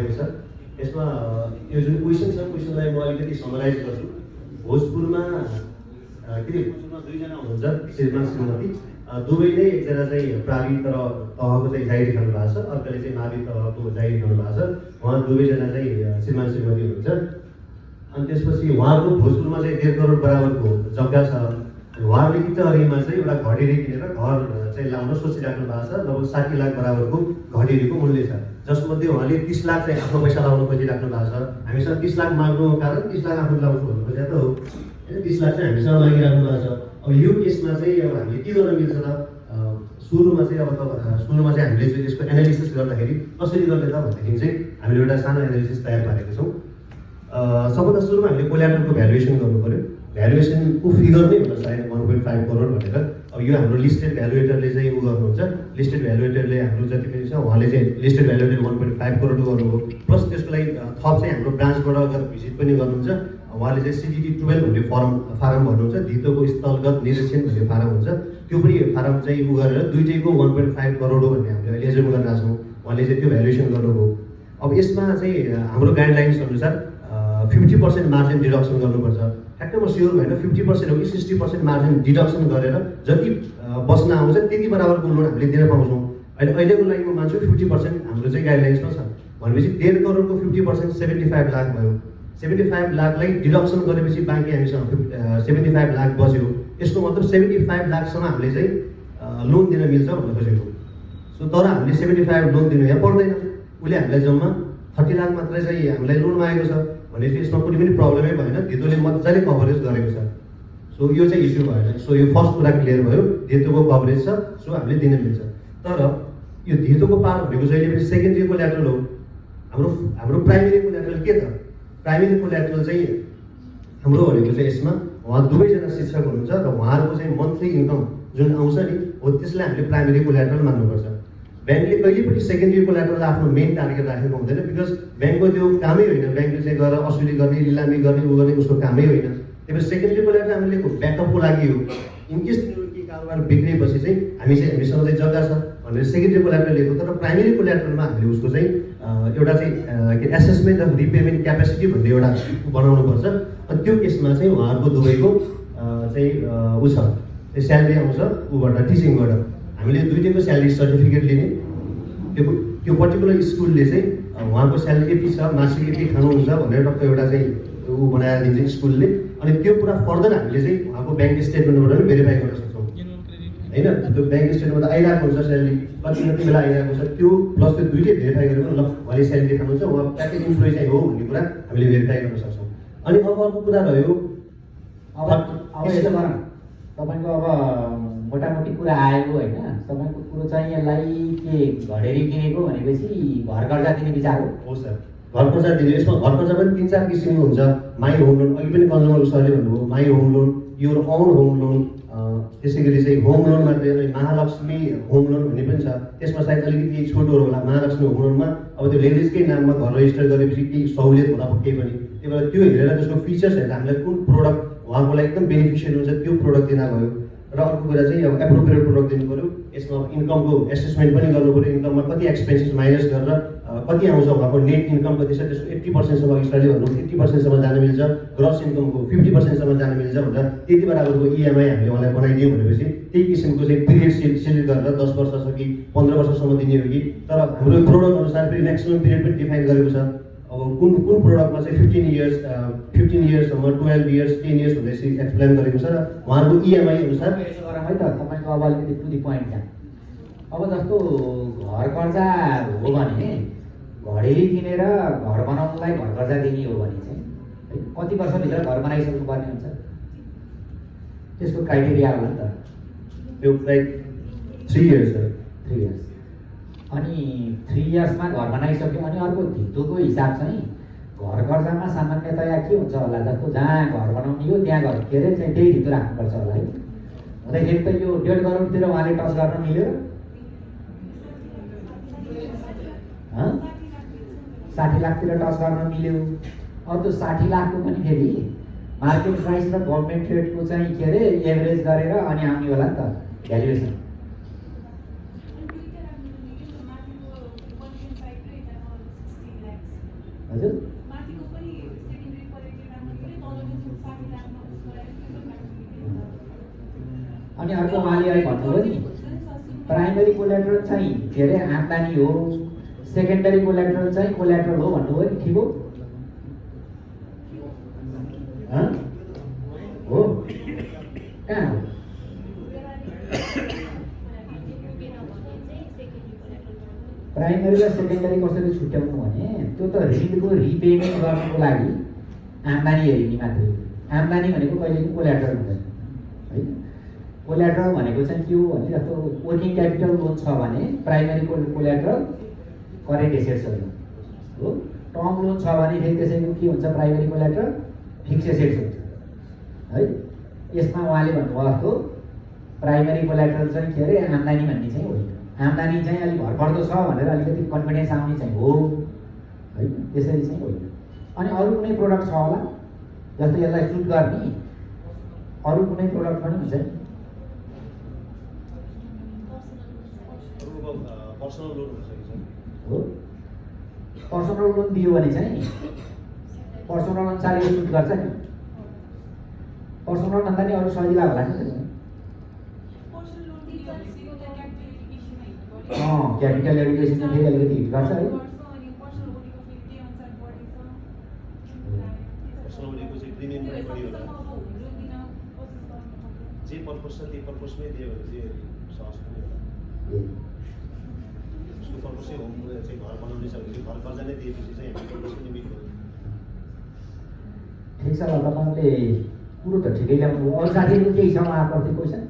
भएको छ। यसमा यो जुन क्वेसन छ, क्वेसनलाई म अलिकति समराइज गर्छु। भोजपुरमा के अरे भोजपुरमा दुईजना हुनुहुन्छ, श्रीमान श्रीमती, दुवै नै एकजना चाहिँ प्रावि तहको चाहिँ जागिरी खानु भएको छ, अर्कोले चाहिँ मावि तहको जागिरी खानु भएको छ। उहाँ दुवैजना चाहिँ श्रीमान श्रीमती हुनुहुन्छ। अनि त्यसपछि उहाँको भोजपुरमा चाहिँ 1.5 करोड बराबरको जग्गा छ। उहाँले इटहरीमा चाहिँ एउटा घडेरी किनेर घर चाहिँ लाउन सोचिराख्नु भएको छ। लगभग 60 लाख बराबरको घडेरीको मूल्य छ, जसमध्ये उहाँले 30 लाख चाहिँ आफ्नो पैसा लाउन खोजिराख्नु भएको छ। हामीसँग 30 लाख माग्नुको कारण 30 लाख आफूले लाउनु भन्नु खोजेको त हो होइन। 30 लाख चाहिँ हामीसँग मागिराख्नु भएको छ। अब यो केसमा चाहिँ अब हामीले के गर्न मिल्छ त? सुरुमा चाहिँ हामीले चाहिँ यसको एनालिसिस गर्दाखेरि कसरी गर्ने त भन्दाखेरि चाहिँ हामीले एउटा सानो एनालिसिस तयार पारेका छौँ। सबभन्दा सुरुमा हामीले कोल्याटरलको भ्यालुएसन गर्नु पऱ्यो। भ्यालुएसनको फिगर नै हुन्छ सायद 1.5 करोड भनेर। अब यो हाम्रो लिस्टेड भ्यालुएटरले चाहिँ उ गर्नुहुन्छ। लिस्टेड भ्यालुएटरले हाम्रो जति पनि छ उहाँले चाहिँ लिस्टेड भ्यालुएटर 1.5 करोड गर्नुभयो। प्लस त्यसको लागि थप चाहिँ हाम्रो ब्रान्चबाट भिजिट पनि गर्नुहुन्छ। उहाँले चाहिँ CGT 12 भन्ने फारम भन्नुहुन्छ, धितोको स्थलगत निरीक्षण भन्ने फारम हुन्छ। त्यो पनि फारम चाहिँ उ गरेर दुइटैको 1.5 करोड हो भन्ने हामीले अहिले एजुम गरिरहेको छौँ। उहाँले चाहिँ त्यो भ्यालुएसन गर्नुभयो। अब यसमा चाहिँ हाम्रो गाइडलाइन्स अनुसार 50% मार्जिन डिडक्सन गर्नुपर्छ। ठ्याक्कै म स्योर भएन 50% हो कि 60% मार्जिन डिडक्सन गरेर जति बस्न आउँछ त्यति बराबरको लोन हामीले दिन पाउँछौँ। अहिलेको लागि म मान्छु 50% हाम्रो चाहिँ गाइडलाइन्समा छ। भनेपछि 1.5 करोडको 50% 75 लाख भयो। 75 लाखलाई डिडक्सन गरेपछि बाँकी हामीसँग 75 लाख बच्यो। यसको मतलब 75 लाखसम्म हामीले चाहिँ लोन दिन मिल्छ भन्न खोजेको। सो तर हामीले 75 लोन दिनु यहाँ पर्दैन। उसले हामीलाई जम्मा 30 लाख मात्रै चाहिँ हामीलाई लोन मागेको छ भनेपछि यसमा कुनै पनि प्रब्लमै भएन। धितोले मजाले कभरेज गरेको छ। सो यो चाहिँ इस्यु भएन। सो यो फर्स्ट कुरा क्लियर भयो, धितोको कभरेज छ, सो हामीले दिन मिल्छ। तर यो धितोको पार भनेको जहिले पनि सेकेन्डरी कोल्याटरल हो। हाम्रो प्राइमेरी कोल्याटरल के त? प्राइमेरी कोल्याटरल चाहिँ हाम्रो भनेको चाहिँ यसमा उहाँ दुवैजना शिक्षक हुनुहुन्छ र उहाँहरूको चाहिँ मन्थली इन्कम जुन आउँछ नि हो त्यसलाई हामीले प्राइमेरी कोल्याटरल मान्नुपर्छ। ब्याङ्कले कहिले पनि सेकेन्डरी कोल्याटरल आफ्नो मेन टार्गेट राखेको हुँदैन। बिकज ब्याङ्कको त्यो कामै होइन। ब्याङ्कले चाहिँ गएर असुली गर्ने, लिलामी गर्ने, उ गर्ने उसको कामै होइन। त्यही भएर सेकेन्डरी कोल्याटरल हामीले ब्याकअपको लागि हो। इनकेस तिनीहरू के कारोबार बिग्रिएपछि चाहिँ हामीसँग चाहिँ जग्गा छ भनेर सेकेन्डरी कोल्याटरल लिएको। तर प्राइमेरी कोल्याटरलमा हामीले उसको चाहिँ एउटा चाहिँ के एसेसमेन्ट अफ रिपेमेन्ट क्यापेसिटी भन्ने एउटा बनाउनुपर्छ। अनि त्यो केसमा चाहिँ उहाँहरूको दुवैको चाहिँ ऊ छ, स्यालेरी आउँछ ऊबाट, टिचिङबाट। हामीले दुइटैको स्यालेरी सर्टिफिकेट लिने। त्यो पर्टिकुलर स्कुलले चाहिँ उहाँको स्यालेरी यति छ, मासिक यति खानुहुन्छ भनेर टक्क एउटा चाहिँ ऊ बनाएर दिन्छ स्कुलले। अनि त्यो कुरा फर्दर हामीले चाहिँ उहाँको ब्याङ्क स्टेटमेन्टबाट पनि भेरिफाई गर्न सक्छौँ होइन। त्यो ब्याङ्क स्टेटमेन्टमा त आइरहेको हुन्छ स्यालेरी, कति बेला आइरहेको छ त्यो प्लस त्यो दुइटै भेरिफाई गरेर ल उहाँले स्यालेरी खानुहुन्छ, उहाँ प्याकेज इम्प्लोइ चाहिँ हो भन्ने कुरा हामीले भेरिफाई गर्न सक्छौँ। अनि अब अर्को कुरा रह्यो, अब यसो गरौँ, तपाईँको अब मोटामोटी कुरा आयो होइन। तपाईँको कुरो चाहिँ यसलाई के घडेरी किनेको भनेपछि घर कर्जा दिने विचार हो सर। घर कर्जा दिने, यसमा घर कर्जा पनि 3-4 किसिमको हुन्छ। माई होम लोन, अघि पनि कन्ज्युमर सरले भन्नुभयो my home loan, your own home loan, त्यसै गरी चाहिँ होम लोन मात्रै महालक्ष्मी होम लोन भन्ने पनि छ। त्यसमा सायद अलिकति छोटोहरू होला। महालक्ष्मी होम लोनमा अब त्यो लेडिजकै नाममा घर रजिस्टर गरेपछि केही सहुलियत होला केही पनि। त्यही भएर त्यो हेरेर त्यसको फिचर्स हेरेर हामीलाई कुन प्रोडक्ट उहाँको लागि एकदम बेनिफिसियल हुन्छ त्यो प्रोडक्ट दिन भयो। र अर्को कुरा चाहिँ अब एप्रोप्रिएट प्रोडक्ट दिनु पऱ्यो। यसमा इन्कमको एसेसमेन्ट पनि गर्नु पऱ्यो। इन्कममा कति एक्सपेन्सेस माइनस गरेर कति आउँछ, उहाँको नेट इन्कम कति छ, त्यसको 80%सम्म सरले भन्नु 80%सम्म जान मिल्छ, ग्रस इन्कमको 50%सम्म जान मिल्छ भनेर त्यति बराबरको EMI हामीले उहाँलाई बनाइदियौँ भनेपछि त्यही किसिमको चाहिँ पिरियड सिलेक्ट गरेर 10 वर्ष छ कि 15 वर्षसम्म दिने हो कि। तर हाम्रो प्रोडक्ट अनुसार फेरि म्याक्सिमम् पिरियड पनि डिफाइन गरेको छ। अब कुन प्रोडक्टमा चाहिँ 15 इयर्ससम्म, 12 इयर्स, 10 इयर्स भनेर एक्सप्लेन गरेको छ। र उहाँहरूको EMI अनुसार यसो गरौँ है त, तपाईँको अब अलिकति टु द पोइन्ट जाऊँ। अब जस्तो घर कर्जा हो भने घडेरी किनेर घर बनाउनलाई घर कर्जा दिने हो भने चाहिँ कति वर्षभित्र घर बनाइसक्नु पर्ने हुन्छ? त्यसको क्राइटेरिया होला नि त। त्यो लाइक 3 इयर्स हो। 3 इयर्स। अनि 3 इयर्समा घर बनाइसक्यो। अनि अर्को धितोको हिसाब चाहिँ घर कर्जामा सामान्यतया के हुन्छ होला, जस्तो जहाँ घर बनाउने हो त्यहाँ घर के अरे चाहिँ त्यही धितो राख्नुपर्छ होला है। हुँदाखेरि त यो 1.5 करोडतिर उहाँले टच गर्न मिल्यो, 60 लाखतिर टच गर्न मिल्यो। अब त्यो 60 लाखको पनि फेरि मार्केट प्राइस र गभर्मेन्ट रेटको चाहिँ के अरे एभरेज गरेर अनि आउने होला नि त भ्यालुएसन। हजुर माथिको पनि सेकेन्डरी क्वालिटी राम्रो पनि तलको जुन 60 लाखमा उसको लागि त्यो पनि अनि अर्को उहाँले अहिले भन्नुभयो नि प्राइमरी कोल्याट्रल चाहिँ के अरे आम्दानी हो, सेकेन्डरी कोल्याट्रल चाहिँ कोल्याट्रल हो भन्नुभयो नि, ठिक हो? हो कहाँ हो? प्राइमरी र सेकेन्डरी कसरी छुट्याउनु भने त्यो त ऋणको रिपेमेन्ट गर्नुको लागि आम्दानी हेरिने मात्रै हो। आम्दानी भनेको कहिले पनि कोल्याट्रल हुँदैन होइन। कोल्याट्रल भनेको चाहिँ के हो भने जस्तो वर्किङ क्यापिटल लोन छ भने प्राइमरी कोल्याट्रल करेन्ट एसेट्सहरू हो। टर्म लोन छ भने फेरि त्यसैको के हुन्छ प्राइमरी कोल्याट्रल फिक्स एसेट्स हुन्छ है। यसमा उहाँले भन्नुभयो जस्तो प्राइमरी कोल्याट्रल चाहिँ के अरे आम्दानी भन्ने चाहिँ होइन। आम्दानी चाहिँ अलिक भरपर्दो छ भनेर अलिकति कन्फिडेन्स आउने चाहिँ हो होइन, त्यसरी चाहिँ होइन। अनि अरू कुनै प्रोडक्ट छ होला जस्तो यसलाई सुट गर्ने अरू कुनै प्रोडक्ट पनि हुन्छ नि? पर्सनल लोन हुन्छ हो। पर्सनल लोन दियो भने चाहिँ पर्सनल अनुसार यो सुट गर्छ नि। पर्सनल भन्दा नि अरू सजिला होला नि त। क्यापिटल एडुकेसन फेरि अलिकति हिट गर्छ है। प्रिमियम पनि बढी होला। जे पर्पस छ त्यही पर्पसमै दियो भने चाहिँ सहज पनि होला। उसको पर्पसै होम चाहिँ घर बनाउने छ भने घर कर्जा नै दिएपछि चाहिँ हामी पर्पस पनि मिट गर्छ। ठिक छ ल, तपाईँले कुरो त ठिकै ल्याउनु हो। अरू साथीहरू केही छ उहाँप्रति क्वेसन?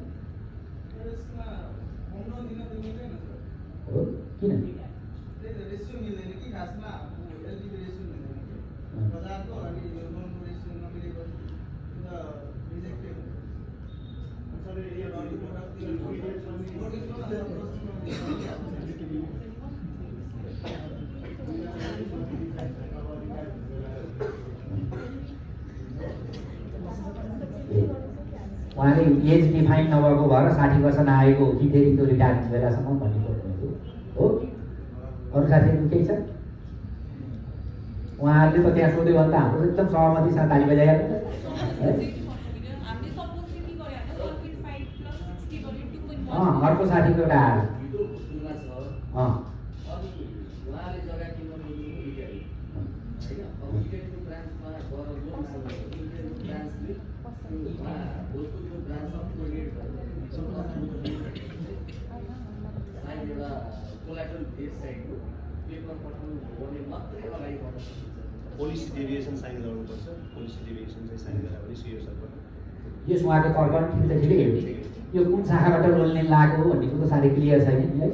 हो किन? उहाँले एज डिफाइन नभएको भएर 60 वर्ष नआएको हो कि फेरि त्यो रिटायरमेन्ट बेलासम्म भन्ने खोज्नुहुन्छ हो। अरू साथीहरू केही छ? उहाँहरूले त त्यहाँ सोध्यो भने त हाम्रो एकदम सहमति साथ ताली बजाइहाल्नु है। अर्को साथीको एउटा पोलिसी डेभिएसन साइन गराउनुपर्छ। पोलिसी डेभिएसन चाहिँ साइन गरायो भने सिओ सरबाट यस उहाँको तर्क ठिक त ठिकै हो। यो कुन शाखाबाट लोन लिन लागेको हो भन्ने कुरो साह्रै क्लियर छैन नि है।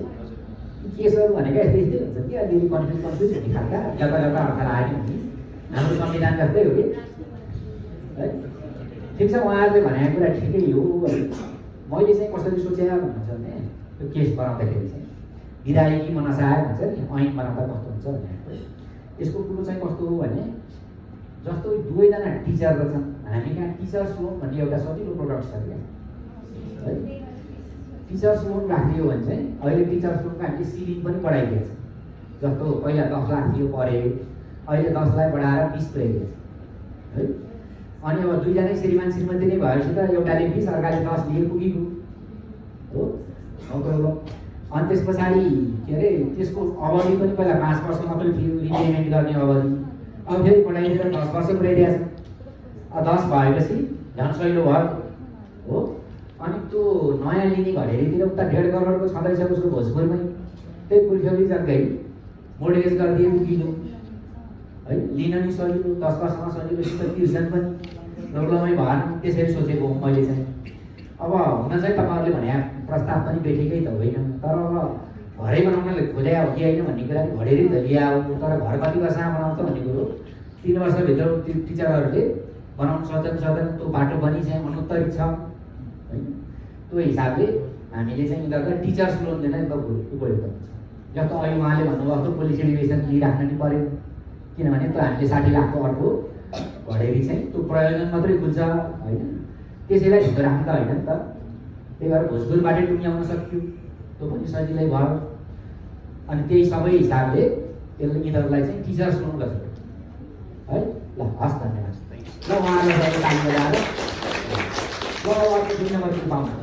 केसहरू भनेको यस्तै यस्तै हुन्छ कि अलिअलि कन्फ्युज हुने खालका जग्गा जग्गा अर्थ लाग्यो भने हाम्रो संविधान जस्तै हो कि है। ठिक छ, उहाँहरूले भनेको कुरा ठिकै हो। मैले चाहिँ कसरी सोचेर भन्नुहुन्छ भने त्यो केस बनाउँदाखेरि चाहिँ विधायकी मनसाय भन्छ नि, ऐन बनाउँदा कस्तो हुन्छ भने यसको कुरो चाहिँ कस्तो हो भने जस्तो दुवैजना टिचर छन्, हामी कहाँ टिचर्स लोन भन्ने एउटा सजिलो प्रोडक्ट छ क्या है। टिचर्स लोन राखिदियो भने चाहिँ अहिले टिचर्स लोनको हामीले सिलिङ पनि बढाइदिएको छ। जस्तो पहिला 10 लाख थियो परे, अहिले 10 लाख बढाएर 20 पुऱ्याइदिएको छ है। अनि अब दुईजना श्रीमान श्रीमती नै भएपछि त एउटाले 20 अर्काले 10 लिए पुगेको हो। अनि त्यस पछाडि के अरे त्यसको अवधि पनि पहिला 5 वर्ष मात्रै थियो रिपेमेन्ट गर्ने अवधि, अब फेरि बढाइदिएर 10 वर्ष पुऱ्याइदिएको छ। 10 भएपछि झन् सहिलो भयो हो। अनि त्यो नयाँ लिने घडेरीतिर उता 1.5 करोडको छँदैछ उसको भोजपुरमै, त्यही पुर्ख्यौली जग्गै मोडगेज गरिदिए पुगिलो है। लिन नि सजिलो, 10 वर्षमा सजिलो, तिर्छन् पनि प्रब्लमै भएन। त्यसरी सोचेको हो मैले चाहिँ। अब हुन चाहिँ तपाईँहरूले भने प्रस्ताव पनि बेठेकै त होइन, तर अब घरै बनाउनले खोज्या हो कि होइन भन्ने कुरा घडेरी त लिया हो। तर घर कति वर्षमा बनाउँछ भन्ने कुरो 3 वर्षभित्र टिचरहरूले बनाउन सक्दैन त्यो बाटो पनि चाहिँ अनुत्तरित छ है। त्यो हिसाबले हामीले चाहिँ यिनीहरूलाई टिचर्स लोन दिन एकदम उपयुक्त हुन्छ। जस्तो अहिले उहाँले भन्नुभयो जस्तो पोलिसी एडुकेसन लिइराख्न नि पऱ्यो, किनभने त्यो हामीले 60 लाखको अर्को घडेरी चाहिँ त्यो प्रयोजन मात्रै खुल्छ होइन, त्यसैलाई भित्र राख्नु त होइन नि त। त्यही भएर भोजपुरबाटै टुङ्ग्याउन सक्यो, त्यो पनि सजिलै भयो। अनि त्यही सबै हिसाबले यिनीहरूलाई चाहिँ टिचर्स लोन गर्छ। है। ल हस् धन्यवाद। ल उहाँहरूलाई चाहिँ ताली बजाएर ल अर्को 2 नम्बर पाउनु।